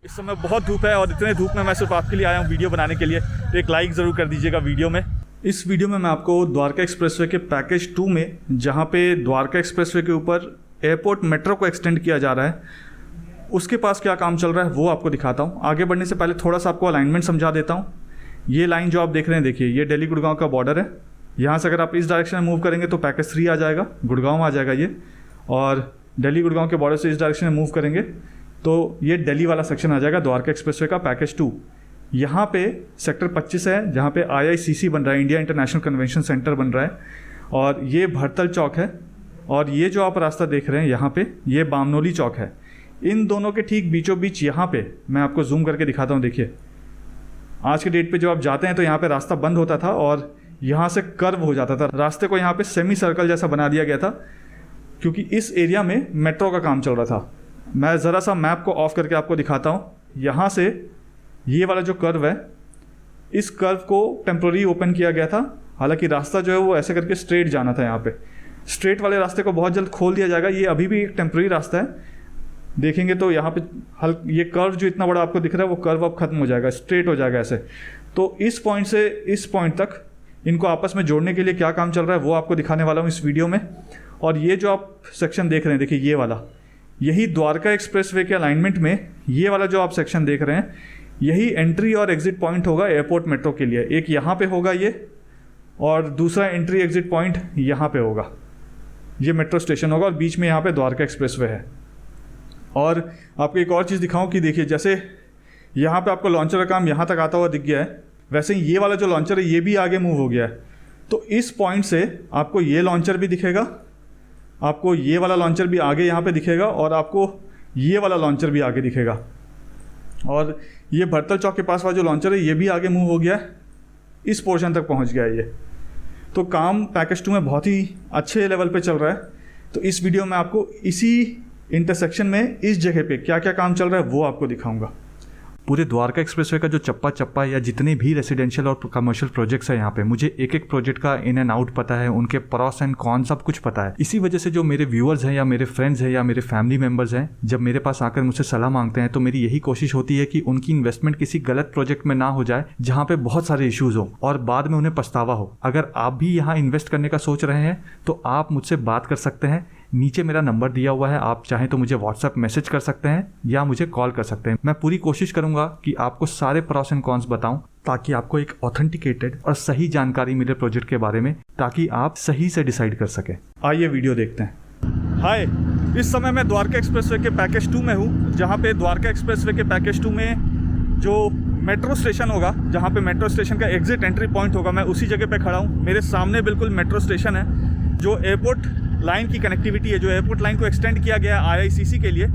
इस समय बहुत धूप है और इतने धूप में मैं सिर्फ आपके लिए आया हूँ वीडियो बनाने के लिए, तो एक लाइक ज़रूर कर दीजिएगा वीडियो में। इस वीडियो में मैं आपको द्वारका एक्सप्रेसवे के पैकेज 2 में, जहाँ पे द्वारका एक्सप्रेसवे के ऊपर एयरपोर्ट मेट्रो को एक्सटेंड किया जा रहा है, उसके पास क्या काम चल रहा है वो आपको दिखाता हूँ। आगे बढ़ने से पहले थोड़ा सा आपको अलाइनमेंट समझा देता हूँ। ये लाइन जो आप देख रहे हैं, देखिए ये दिल्ली गुड़गांव का बॉर्डर है। यहाँ से अगर आप इस डायरेक्शन में मूव करेंगे तो पैकेज 3 आ जाएगा, गुड़गांव आ जाएगा ये, और दिल्ली गुड़गांव के बॉर्डर से इस डायरेक्शन में मूव करेंगे तो ये दिल्ली वाला सेक्शन आ जाएगा द्वारका एक्सप्रेसवे का पैकेज 2। यहाँ पे सेक्टर 25 है जहाँ पे IICC बन रहा है, इंडिया इंटरनेशनल कन्वेंशन सेंटर बन रहा है, और ये भरतल चौक है, और ये जो आप रास्ता देख रहे हैं यहाँ पे ये बामनोली चौक है। इन दोनों के ठीक बीचों बीच यहाँ पे मैं आपको जूम करके दिखाता हूँ। देखिए आज के डेट पे जो आप जाते हैं तो यहाँ पे रास्ता बंद होता था और यहाँ से कर्व हो जाता था। रास्ते को यहाँ पे सेमी सर्कल जैसा बना दिया गया था क्योंकि इस एरिया में मेट्रो का काम चल रहा था। मैं ज़रा सा मैप को ऑफ करके आपको दिखाता हूँ। यहाँ से ये वाला जो कर्व है, इस कर्व को टेम्प्रोरी ओपन किया गया था। हालांकि रास्ता जो है वो ऐसे करके स्ट्रेट जाना था। यहाँ पे स्ट्रेट वाले रास्ते को बहुत जल्द खोल दिया जाएगा। ये अभी भी एक टेम्प्रोरी रास्ता है, देखेंगे तो यहाँ पे ये कर्व जो इतना बड़ा आपको दिख रहा है वो कर्व अब खत्म हो जाएगा, स्ट्रेट हो जाएगा ऐसे। तो इस पॉइंट से इस पॉइंट तक इनको आपस में जोड़ने के लिए क्या काम चल रहा है वो आपको दिखाने वाला हूँ इस वीडियो में। और ये जो आप सेक्शन देख रहे हैं, देखिए ये वाला, यही द्वारका एक्सप्रेसवे के अलाइनमेंट में ये वाला जो आप सेक्शन देख रहे हैं, यही एंट्री और एग्जिट पॉइंट होगा एयरपोर्ट मेट्रो के लिए। एक यहाँ पे होगा ये, और दूसरा एंट्री एग्जिट पॉइंट यहाँ पे होगा। ये मेट्रो स्टेशन होगा और बीच में यहाँ पे द्वारका एक्सप्रेसवे है। और आपको एक और चीज़ दिखाऊं कि देखिए जैसे यहाँ पे आपको लॉन्चर का काम यहाँ तक आता हुआ दिख गया है, वैसे ही ये वाला जो लॉन्चर है ये भी आगे मूव हो गया है। तो इस पॉइंट से आपको ये लॉन्चर भी दिखेगा, आपको ये वाला लॉन्चर भी आगे यहाँ पे दिखेगा, और आपको ये वाला लॉन्चर भी आगे दिखेगा। और ये भरतल चौक के पास वाला जो लॉन्चर है ये भी आगे मूव हो गया है, इस पोर्शन तक पहुँच गया है ये। तो काम पैकेज 2 में बहुत ही अच्छे लेवल पे चल रहा है। तो इस वीडियो में आपको इसी इंटरसेक्शन में इस जगह पे क्या क्या काम चल रहा है वो आपको दिखाऊंगा। पूरे द्वारका एक्सप्रेसवे का जो चप्पा चप्पा या जितने भी रेसिडेंशियल और कमर्शियल प्रोजेक्ट्स हैं यहाँ पे, मुझे एक एक प्रोजेक्ट का इन एंड आउट पता है, उनके प्रॉस एंड कॉन सब कुछ पता है। इसी वजह से जो मेरे व्यूअर्स हैं या मेरे फ्रेंड्स हैं या मेरे फैमिली मेम्बर्स हैं, जब मेरे पास आकर मुझसे सलाह मांगते हैं तो मेरी यही कोशिश होती है कि उनकी इन्वेस्टमेंट किसी गलत प्रोजेक्ट में ना हो जाए जहाँ पे बहुत सारे इश्यूज हो और बाद में उन्हें पछतावा हो। अगर आप भी यहाँ इन्वेस्ट करने का सोच रहे हैं तो आप मुझसे बात कर सकते हैं। नीचे मेरा नंबर दिया हुआ है, आप चाहें तो मुझे व्हाट्सएप मैसेज कर सकते हैं या मुझे कॉल कर सकते हैं। मैं पूरी कोशिश करूंगा कि आपको सारे प्रॉस एंड कॉन्स बताऊं ताकि आपको एक ऑथेंटिकेटेड और सही जानकारी मिले प्रोजेक्ट के बारे में, ताकि आप सही से डिसाइड कर सकें। आइए वीडियो देखते हैं। हाय, इस समय मैं द्वारका एक्सप्रेसवे के पैकेज 2 में हूँ, जहाँ पे द्वारका एक्सप्रेसवे के पैकेज 2 में जो मेट्रो स्टेशन होगा, जहाँ पे मेट्रो स्टेशन का एग्जिट एंट्री पॉइंट होगा, मैं उसी जगह पे खड़ा हूँ। मेरे सामने बिल्कुल मेट्रो स्टेशन है। जो एयरपोर्ट लाइन की कनेक्टिविटी है, जो एयरपोर्ट लाइन को एक्सटेंड किया गया है IICC के लिए,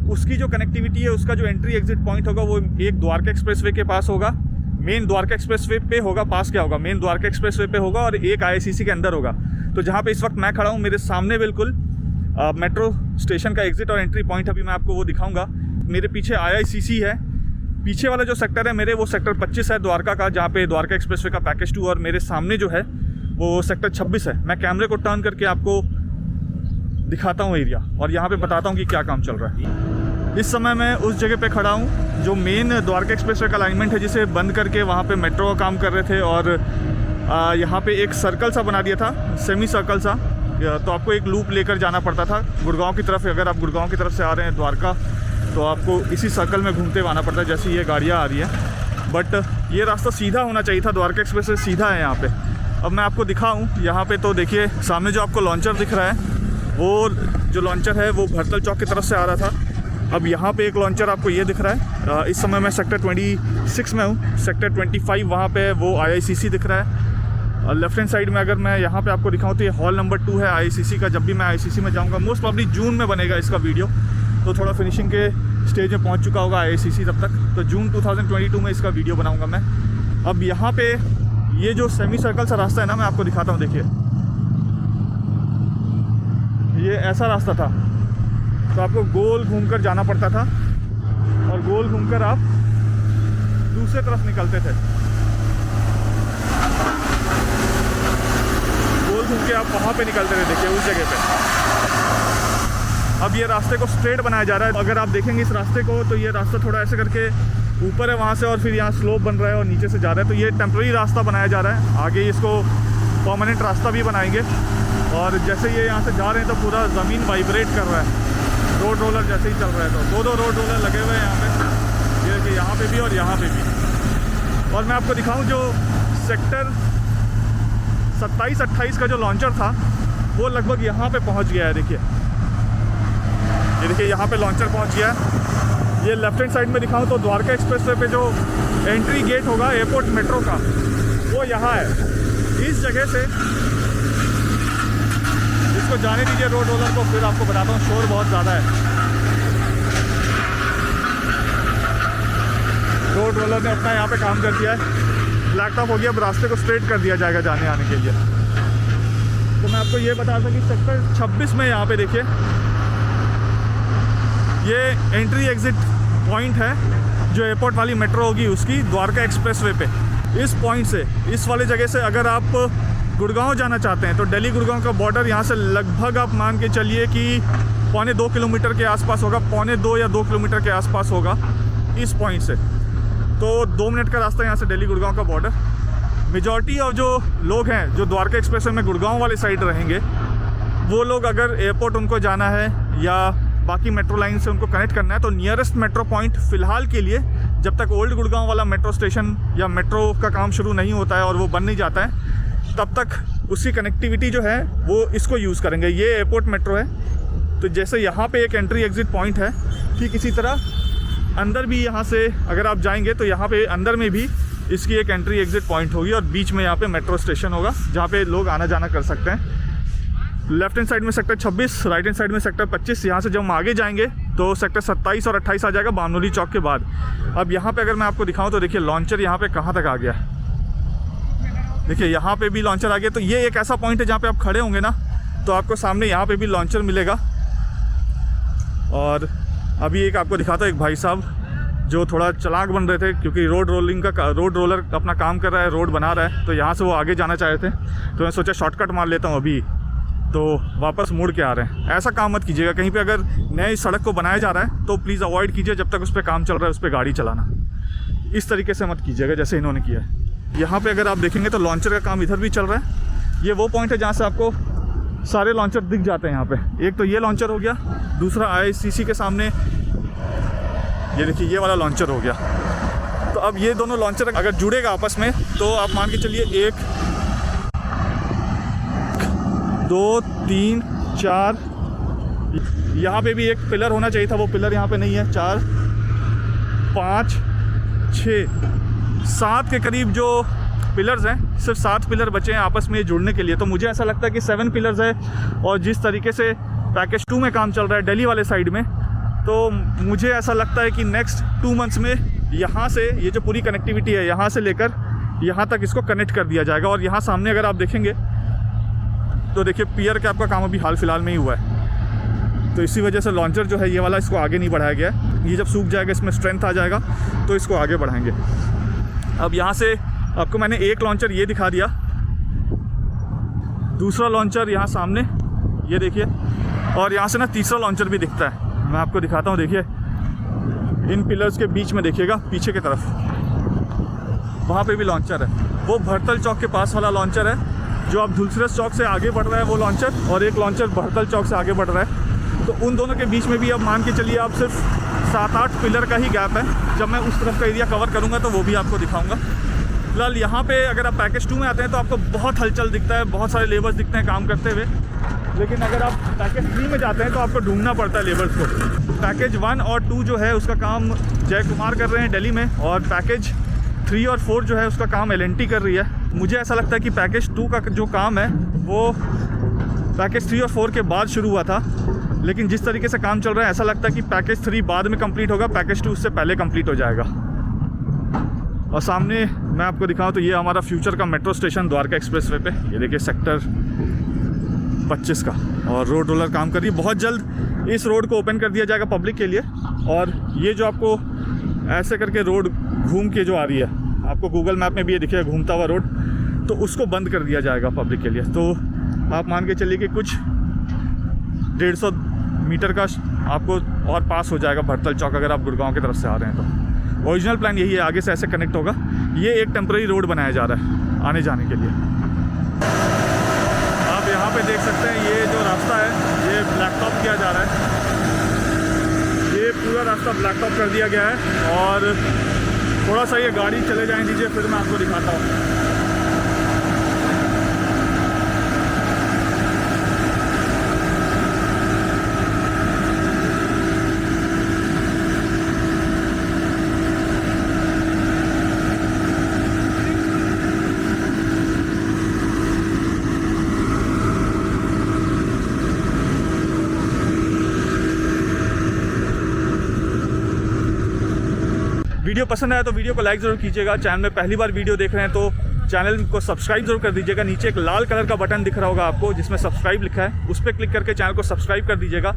उसकी जो कनेक्टिविटी है, उसका जो एंट्री एग्जिट पॉइंट होगा वो एक द्वारका एक्सप्रेसवे के पास होगा, मेन द्वारका एक्सप्रेसवे पे होगा। पास क्या होगा, मेन द्वारका एक्सप्रेसवे पे होगा, और एक IICC के अंदर होगा। तो जहाँ पे इस वक्त मैं खड़ा हूँ, मेरे सामने बिल्कुल मेट्रो स्टेशन का एग्जिट और एंट्री पॉइंट, अभी मैं आपको वो दिखाऊंगा। मेरे पीछे IICC है। पीछे वाला जो सेक्टर है मेरे, वो सेक्टर 25 है द्वारका का, जहाँ पे द्वारका एक्सप्रेसवे का पैकेज 2, और मेरे सामने जो है वो सेक्टर 26 है। मैं कैमरे को टर्न करके आपको दिखाता हूँ एरिया, और यहाँ पे बताता हूँ कि क्या काम चल रहा है। इस समय मैं उस जगह पे खड़ा हूँ जो मेन द्वारका एक्सप्रेसवे का अलाइनमेंट है, जिसे बंद करके वहाँ पे मेट्रो का काम कर रहे थे, और यहाँ पे एक सर्कल सा बना दिया था, सेमी सर्कल सा। तो आपको एक लूप लेकर जाना पड़ता था गुड़गांव की तरफ। अगर आप गुड़गांव की तरफ से आ रहे हैं द्वारका, तो आपको इसी सर्कल में घूमते हुए आना पड़ता है, जैसे ये गाड़ियाँ आ रही हैं। बट ये रास्ता सीधा होना चाहिए था, द्वारका एक्सप्रेसवे सीधा है यहाँ पे। अब मैं आपको दिखाऊँ यहाँ पे, तो देखिए सामने जो आपको लॉन्चर दिख रहा है, वो जो लॉन्चर है वो भरतल चौक की तरफ से आ रहा था। अब यहाँ पे एक लॉन्चर आपको ये दिख रहा है। इस समय मैं सेक्टर 26 में हूँ। सेक्टर 25 वहाँ पे वो IICC दिख रहा है। और लेफ्ट हैंड साइड में अगर मैं यहाँ पे आपको दिखाऊँ तो ये हॉल नंबर 2 है IICC का। जब भी मैं IICC में जाऊँगा, मोस्ट प्रॉब्ली जून में बनेगा इसका वीडियो, तो थोड़ा फिनिशिंग के स्टेज में पहुँच चुका होगा IICC तब तक। तो जून 2022 में इसका वीडियो बनाऊँगा मैं। अब यहाँ पे ये जो सेमी सर्कल सा रास्ता है ना, मैं आपको दिखाता हूँ। देखिए ये ऐसा रास्ता था, तो आपको गोल घूमकर जाना पड़ता था, और गोल घूमकर आप दूसरे तरफ निकलते थे। गोल घूम के आप वहाँ पे निकलते थे, देखिए उस जगह पे। अब ये रास्ते को स्ट्रेट बनाया जा रहा है। अगर आप देखेंगे इस रास्ते को तो ये रास्ता थोड़ा ऐसे करके ऊपर है वहाँ से, और फिर यहाँ स्लोप बन रहा है और नीचे से जा रहा है। तो ये टेम्प्रेरी रास्ता बनाया जा रहा है, आगे इसको परमानेंट रास्ता भी बनाएंगे। और जैसे ये यहाँ से जा रहे हैं तो पूरा ज़मीन वाइब्रेट कर रहा है, रोड रोलर जैसे ही चल रहा है। तो दो रोड रोलर लगे हुए हैं यहाँ पे, ये कि यहाँ पे भी और यहाँ पे भी। और मैं आपको दिखाऊँ जो सेक्टर 27-28 का जो लॉन्चर था वो लगभग यहाँ पे पहुँच गया है। देखिए ये देखिए यहाँ पे लॉन्चर पहुँच गया है। ये लेफ्ट हैंड साइड में दिखाऊँ तो द्वारका एक्सप्रेसवे पे जो एंट्री गेट होगा एयरपोर्ट मेट्रो का वो यहाँ है। इस जगह से इसको जाने दीजिए रोड रोलर को, फिर आपको बताता हूँ, शोर बहुत ज़्यादा है। रोड रोलर ने अपना यहाँ पे काम कर दिया है, ब्लैक टॉप हो गया। अब रास्ते को स्ट्रेट कर दिया जाएगा जाने आने के लिए। तो मैं आपको ये बता दूं कि सेक्टर 26 में यहाँ पे देखिए ये एंट्री एग्जिट पॉइंट है जो एयरपोर्ट वाली मेट्रो होगी उसकी, द्वारका एक्सप्रेसवे पे। इस पॉइंट से, इस वाले जगह से अगर आप गुड़गांव जाना चाहते हैं तो दिल्ली गुड़गांव का बॉर्डर यहाँ से लगभग आप मान के चलिए कि 1.25 किलोमीटर के आसपास होगा, 1.25 या 2 किलोमीटर के आसपास होगा इस पॉइंट से। तो 2 मिनट का रास्ता यहाँ से दिल्ली गुड़गांव का बॉर्डर। मेजॉरिटी ऑफ जो लोग हैं जो द्वारका एक्सप्रेसवे में गुड़गांव वाले साइड रहेंगे, वो लोग अगर एयरपोर्ट उनको जाना है या बाकी मेट्रो लाइन से उनको कनेक्ट करना है तो नियरेस्ट मेट्रो पॉइंट फ़िलहाल के लिए, जब तक ओल्ड गुड़गांव वाला मेट्रो स्टेशन या मेट्रो का काम शुरू नहीं होता है और वो बन नहीं जाता है, तब तक उसकी कनेक्टिविटी जो है वो इसको यूज़ करेंगे। ये एयरपोर्ट मेट्रो है, तो जैसे यहाँ पे एक एंट्री एग्जिट पॉइंट है, ठीक इसी तरह अंदर भी यहाँ से अगर आप जाएंगे तो यहाँ पे अंदर में भी इसकी एक एंट्री एग्जिट पॉइंट होगी और बीच में यहाँ पे मेट्रो स्टेशन होगा जहाँ पे लोग आना जाना कर सकते हैं। लेफ्ट हैंड साइड में सेक्टर 26, राइट हैंड साइड में सेक्टर 25। यहाँ से जब हम आगे जाएंगे तो सेक्टर 27 और 28 आ जाएगा बामनोली चौक के बाद। अब यहाँ पे अगर मैं आपको दिखाऊँ तो देखिए लॉन्चर यहाँ पे कहाँ तक आ गया। देखिए यहाँ पे भी लॉन्चर आ गया। तो ये एक ऐसा पॉइंट है जहाँ पे आप खड़े होंगे ना तो आपको सामने यहाँ पे भी लॉन्चर मिलेगा। और अभी एक आपको दिखाता हूँ, एक भाई साहब जो थोड़ा चालाक बन रहे थे क्योंकि रोड रोलर अपना काम कर रहा है, रोड बना रहा है, तो यहाँ से वो आगे जाना चाह रहे थे। तो मैं सोचा शॉर्टकट मार लेता हूँ अभी, तो वापस मुड़ के आ रहे हैं। ऐसा काम मत कीजिएगा, कहीं पे अगर नई सड़क को बनाया जा रहा है तो प्लीज़ अवॉइड कीजिए जब तक उस पर काम चल रहा है उस पर गाड़ी चलाना। इस तरीके से मत कीजिएगा जैसे इन्होंने किया है। यहाँ पे अगर आप देखेंगे तो लॉन्चर का काम इधर भी चल रहा है। ये वो पॉइंट है जहाँ से आपको सारे लॉन्चर दिख जाते हैं यहाँ पे। एक तो ये लॉन्चर हो गया, दूसरा ICC के सामने ये देखिए ये वाला लॉन्चर हो गया। तो अब ये दोनों लॉन्चर अगर जुड़ेगा आपस में तो आप मान के चलिए 1 2 3 4, यहाँ पे भी एक पिलर होना चाहिए था, वो पिलर यहाँ पे नहीं है। 4 5 6 7 के करीब जो पिलर्स हैं, सिर्फ 7 पिलर बचे हैं आपस में जुड़ने के लिए। तो मुझे ऐसा लगता है कि 7 पिलर्स है। और जिस तरीके से पैकेज 2 में काम चल रहा है दिल्ली वाले साइड में, तो मुझे ऐसा लगता है कि नेक्स्ट 2 मंथ्स में यहाँ से ये जो पूरी कनेक्टिविटी है यहाँ से लेकर यहाँ तक इसको कनेक्ट कर दिया जाएगा। और यहाँ सामने अगर आप देखेंगे तो देखिए पियर कैप का काम अभी हाल फिलहाल में ही हुआ है। तो इसी वजह से लॉन्चर जो है ये वाला इसको आगे नहीं बढ़ाया गया है। ये जब सूख जाएगा इसमें स्ट्रेंथ आ जाएगा तो इसको आगे बढ़ाएंगे। अब यहाँ से आपको मैंने एक लॉन्चर ये दिखा दिया, दूसरा लॉन्चर यहाँ सामने ये देखिए, और यहाँ से ना तीसरा लॉन्चर भी दिखता है। मैं आपको दिखाता हूँ, देखिए इन पिलर्स के बीच में देखिएगा पीछे की तरफ वहाँ पे भी लॉन्चर है। वो भरतल चौक के पास वाला लॉन्चर है। जो आप धुलसरस चौक से आगे बढ़ रहा है वो लॉन्चर, और एक लॉन्चर भरतल चौक से आगे बढ़ रहा है। तो उन दोनों के बीच में भी अब मान के चलिए आप सिर्फ 7-8 पिलर का ही गैप है। जब मैं उस तरफ का एरिया कवर करूँगा तो वो भी आपको दिखाऊँगा। फिलहाल यहाँ पे अगर आप पैकेज 2 में आते हैं तो आपको बहुत हलचल दिखता है, बहुत सारे लेबर्स दिखते हैं काम करते हुए। लेकिन अगर आप पैकेज 3 में जाते हैं तो आपको ढूंढना पड़ता है लेबर्स को। पैकेज 1 और 2 जो है उसका काम जय कुमार कर रहे हैं दिल्ली में, और पैकेज 3 और 4 जो है उसका काम L&T कर रही है। मुझे ऐसा लगता है कि पैकेज 2 का जो काम है वो पैकेज 3 और 4 के बाद शुरू हुआ था, लेकिन जिस तरीके से काम चल रहा है ऐसा लगता है कि पैकेज 3 बाद में कंप्लीट होगा, पैकेज 2 उससे पहले कंप्लीट हो जाएगा। और सामने मैं आपको दिखाऊं तो ये हमारा फ्यूचर का मेट्रो स्टेशन द्वारका एक्सप्रेसवे पे, ये देखिए सेक्टर 25 का, और रोड रोलर काम कर रही है। बहुत जल्द इस रोड को ओपन कर दिया जाएगा पब्लिक के लिए। और ये जो आपको ऐसे करके रोड घूम के जो आ रही है, आपको गूगल मैप में भी ये दिखेगा घूमता हुआ रोड, तो उसको बंद कर दिया जाएगा पब्लिक के लिए। तो आप मान के चलिए कि कुछ 150 मीटर का आपको और पास हो जाएगा भरतल चौक, अगर आप गुड़गांव की तरफ से आ रहे हैं तो। ओरिजिनल प्लान यही है, आगे से ऐसे कनेक्ट होगा। ये एक टेम्प्रेरी रोड बनाया जा रहा है आने जाने के लिए। आप यहाँ पे देख सकते हैं ये जो रास्ता है ये ब्लैक टॉप किया जा रहा है। ये पूरा रास्ता ब्लैक टॉप कर दिया गया है और थोड़ा सा ये गाड़ी चले जाने दीजिए, फिर मैं आपको दिखाता हूँ। वीडियो पसंद आया तो वीडियो को लाइक ज़रूर कीजिएगा। चैनल में पहली बार वीडियो देख रहे हैं तो चैनल को सब्सक्राइब जरूर कर दीजिएगा। नीचे एक लाल कलर का बटन दिख रहा होगा आपको जिसमें सब्सक्राइब लिखा है, उस पर क्लिक करके चैनल को सब्सक्राइब कर दीजिएगा।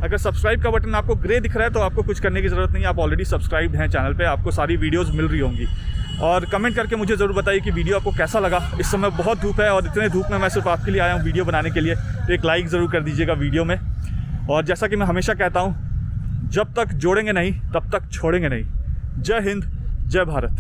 अगर सब्सक्राइब का बटन आपको ग्रे दिख रहा है तो आपको कुछ करने की ज़रूरत नहीं है, आप ऑलरेडी सब्सक्राइब्ड हैं चैनल पर, आपको सारी वीडियोज़ मिल रही होंगी। और कमेंट करके मुझे ज़रूर बताइए कि वीडियो आपको कैसा लगा। इस समय बहुत धूप है और इतने धूप में मैं सिर्फ आपके लिए आया हूँ वीडियो बनाने के लिए, तो एक लाइक ज़रूर कर दीजिएगा वीडियो में। और जैसा कि मैं हमेशा कहता हूँ, जब तक जोड़ेंगे नहीं तब तक छोड़ेंगे नहीं। जय हिंद, जय भारत।